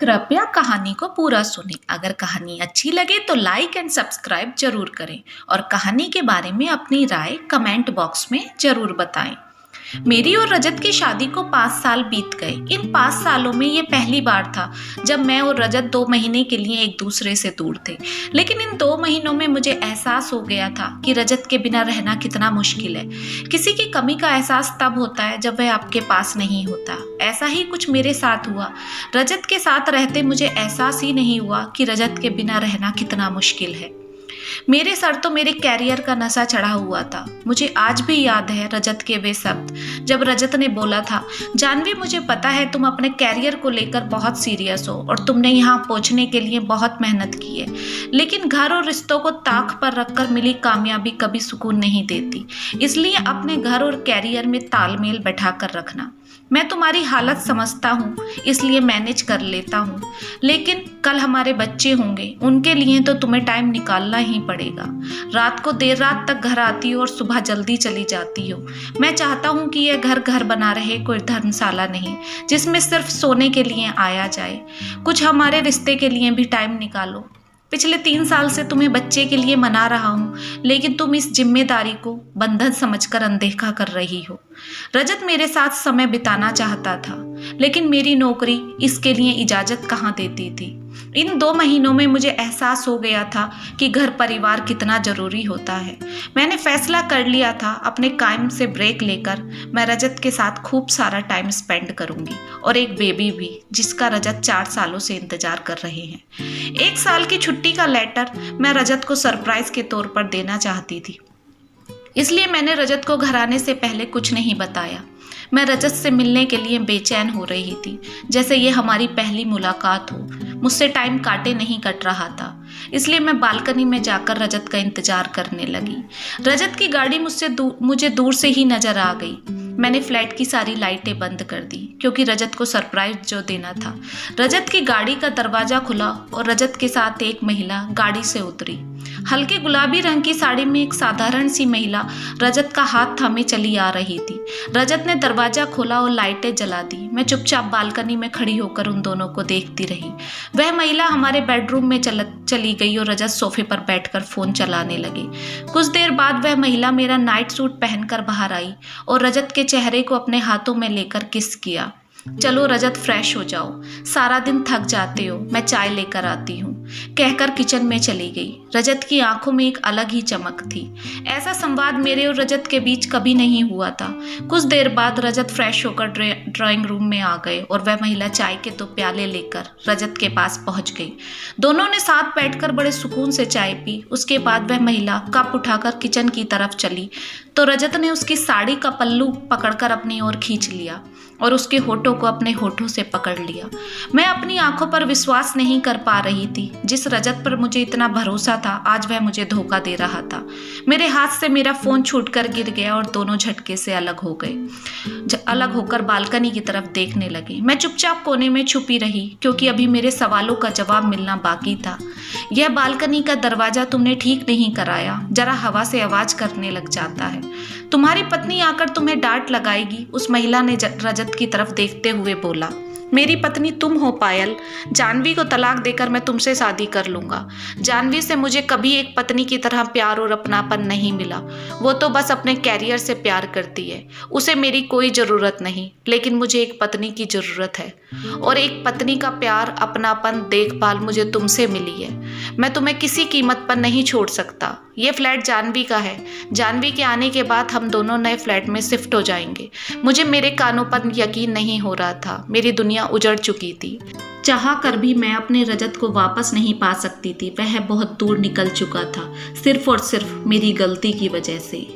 कृपया कहानी को पूरा सुनें। अगर कहानी अच्छी लगे तो लाइक एंड सब्सक्राइब जरूर करें और कहानी के बारे में अपनी राय कमेंट बॉक्स में जरूर बताएं। मेरी और रजत की शादी को 5 साल बीत गए। इन 5 सालों में ये पहली बार था जब मैं और रजत 2 महीने के लिए एक दूसरे से दूर थे। लेकिन इन 2 महीनों में मुझे एहसास हो गया था कि रजत के बिना रहना कितना मुश्किल है। किसी की कमी का एहसास तब होता है जब वह आपके पास नहीं होता। ऐसा ही कुछ मेरे साथ हुआ। रजत के साथ रहते मुझे एहसास ही नहीं हुआ कि रजत के बिना रहना कितना मुश्किल है। मेरे सर तो मेरे कैरियर का नशा चढ़ा हुआ था। मुझे आज भी याद है रजत के वे शब्द जब रजत ने बोला था, जानवी मुझे पता है तुम अपने कैरियर को लेकर बहुत सीरियस हो और तुमने यहाँ पहुँचने के लिए बहुत मेहनत की है, लेकिन घर और रिश्तों को ताक पर रखकर मिली कामयाबी कभी सुकून नहीं देती। इसलिए अपने घर और कैरियर में तालमेल बैठा कर रखना। मैं तुम्हारी हालत समझता हूँ, इसलिए मैनेज कर लेता हूँ, लेकिन कल हमारे बच्चे होंगे, उनके लिए तो तुम्हें टाइम निकालना ही पड़ेगा। रात को देर रात तक घर आती हो और सुबह जल्दी चली जाती हो। मैं चाहता हूँ कि यह घर घर बना रहे, कोई धर्मशाला नहीं जिसमें सिर्फ सोने के लिए आया जाए। कुछ हमारे रिश्ते के लिए भी टाइम निकालो। पिछले 3 साल से तुम्हें बच्चे के लिए मना रहा हूँ, लेकिन तुम इस जिम्मेदारी को बंधन समझकर अनदेखा कर रही हो। रजत मेरे साथ समय बिताना चाहता था, लेकिन मेरी नौकरी इसके लिए इजाज़त कहाँ देती थी। इन 2 महीनों में मुझे एहसास हो गया था कि घर परिवार कितना ज़रूरी होता है। मैंने फैसला कर लिया था अपने काम से ब्रेक लेकर मैं रजत के साथ खूब सारा टाइम स्पेंड करूंगी और एक बेबी भी, जिसका रजत 4 सालों से इंतजार कर रहे हैं। 1 साल की छुट्टी का लेटर मैं रजत को सरप्राइज के तौर पर देना चाहती थी, इसलिए मैंने रजत को घर आने से पहले कुछ नहीं बताया। मैं रजत से मिलने के लिए बेचैन हो रही थी, जैसे ये हमारी पहली मुलाकात हो। मुझसे टाइम काटे नहीं कट रहा था, इसलिए मैं बालकनी में जाकर रजत का इंतजार करने लगी। रजत की गाड़ी मुझे दूर से ही नजर आ गई। मैंने फ्लैट की सारी लाइटें बंद कर दी क्योंकि रजत को सरप्राइज जो देना था। रजत की गाड़ी का दरवाजा खुला और रजत के साथ एक महिला गाड़ी से उतरी। हल्के गुलाबी रंग की साड़ी में एक साधारण सी महिला रजत का हाथ थामे चली आ रही थी। रजत ने दरवाजा खोला और लाइटें जला दी। मैं चुपचाप बालकनी में खड़ी होकर उन दोनों को देखती रही। वह महिला हमारे बेडरूम में चली गई और रजत सोफे पर बैठकर फोन चलाने लगे। कुछ देर बाद वह महिला मेरा नाइट सूट पहनकर बाहर आई और रजत के चेहरे को अपने हाथों में लेकर किस किया। चलो रजत, फ्रेश हो जाओ, सारा दिन थक जाते हो, मैं चाय लेकर आती हूँ, कहकर किचन में चली गई। रजत की आंखों में एक अलग ही चमक थी। ऐसा संवाद मेरे और रजत के बीच कभी नहीं हुआ था। कुछ देर बाद रजत फ्रेश होकर ड्राइंग रूम में आ गए और वह महिला चाय के 2 प्याले लेकर रजत के पास पहुंच गई। दोनों ने साथ बैठकर बड़े सुकून से चाय पी। उसके बाद वह महिला कप उठाकर किचन की तरफ चली तो रजत ने उसकी साड़ी का पल्लू पकड़कर अपनी ओर खींच लिया और उसके होठों को अपने होठों से पकड़ लिया। मैं अपनी आंखों पर विश्वास नहीं कर पा रही थी। जिस रजत पर मुझे इतना भरोसा था, आज वह मुझे धोखा दे रहा था। मेरे हाथ से मेरा फोन छूटकर गिर गया और दोनों झटके से अलग हो गए। अलग होकर बालकनी की तरफ देखने लगे। मैं चुपचाप कोने में छुपी रही क्योंकि अभी मेरे सवालों का जवाब मिलना बाकी था। यह बालकनी का दरवाजा तुमने ठीक नहीं कराया, जरा हवा से आवाज करने लग जाता है। तुम्हारी पत्नी आकर तुम्हें डांट लगाएगी, उस महिला ने रजत की तरफ देखते हुए बोला। मेरी पत्नी तुम हो पायल। जानवी को तलाक देकर मैं तुमसे शादी कर लूंगा। जानवी से मुझे कभी एक पत्नी की तरह प्यार और अपनापन नहीं मिला। वो तो बस अपने कैरियर से प्यार करती है, उसे मेरी कोई ज़रूरत नहीं, लेकिन मुझे एक पत्नी की ज़रूरत है और एक पत्नी का प्यार, अपनापन, देखभाल मुझे तुमसे मिली है। मैं तुम्हें किसी कीमत पर नहीं छोड़ सकता। ये फ्लैट जानवी का है। जानवी के आने के बाद हम दोनों नए फ्लैट में शिफ्ट हो जाएंगे। मुझे मेरे कानों पर यकीन नहीं हो रहा था। मेरी दुनिया उजड़ चुकी थी। चाह कर भी मैं अपने रजत को वापस नहीं पा सकती थी। वह बहुत दूर निकल चुका था, सिर्फ और सिर्फ मेरी गलती की वजह से।